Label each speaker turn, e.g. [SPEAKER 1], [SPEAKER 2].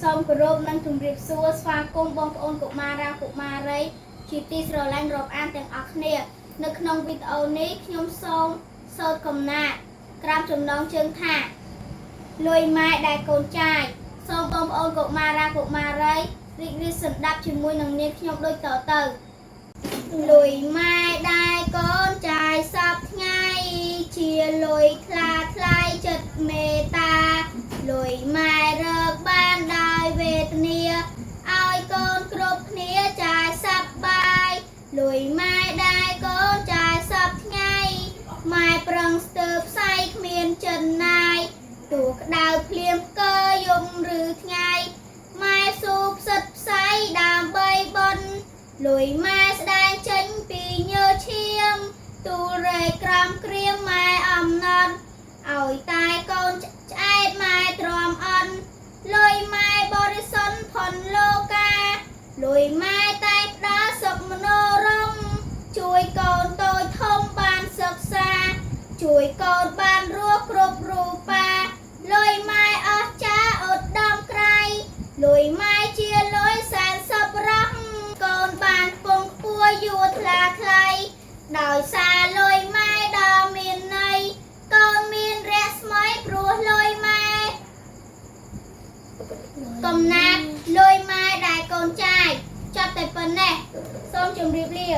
[SPEAKER 1] សូមគោរពនិងជម្រាបសួរស្វាគមន៍បងប្អូនកុមារាកុមារីជាទីស្រឡាញ់រាប់អានទាំងអស់គ្នានៅក្នុងវីដេអូនេះខ្ញុំសូមសូត្រកំណាព្យក្រោមចំណងជើងថាលុយម៉ែដែលកូនចាយសូមបងប្អូនកុមារាកុមារីរីករាយស្ដាប់ជាមួយនឹងនាងខ្ញុំដូចតទៅលុយម៉ែដែលកូនចាយសពថ្ងៃជាលុយថ្លាថ្លៃចិត្តមេត្តាលុយម៉ែរកបានដោយវេទនាឲ្យកូនគ្រប់គ្នាចាយសប្បាយលុយម៉ែដែលកូនចាយសពថ្ងៃម៉ែប្រឹងស្ទើរផ្សៃគ្មានចិនណាយទោះក្តៅភ្លៀងផ្គរយំឬថ្ងៃម៉ែស៊ូផ្សិតផ្សៃដើម្បីបុណ្យលុយម៉ែស្ដែងចេញពីញើឈាមទូលរែកក្រំក្រៀមម៉ែអំណត់ឲ្យតែកូនឆ្អែតម៉ែទ្រាំអន់លុយម៉ែបរិសុទ្ធផុនលោកាលុយម៉ែតែផ្ដល់សុខមនោរម្យជួយកូនតូចធំបានសិក្សាជួយកូនបានរស់គ្រប់រូបាលុយម៉ែអស្ចារ្យឧត្តមក្រៃលុយម៉ែជាលុយសែនសប្បុរសកូនបានពងខ្ពស់យួរថ្លាថ្លៃដោយសារលុយម៉ែដ៏មានន័យកូនមានរស្មីព្រោះលុយម៉ែកំណាព្យលុយម៉ែដែលកូនចាយចាប់តែប៉ុណ្ណេះសូមជម្រាបលា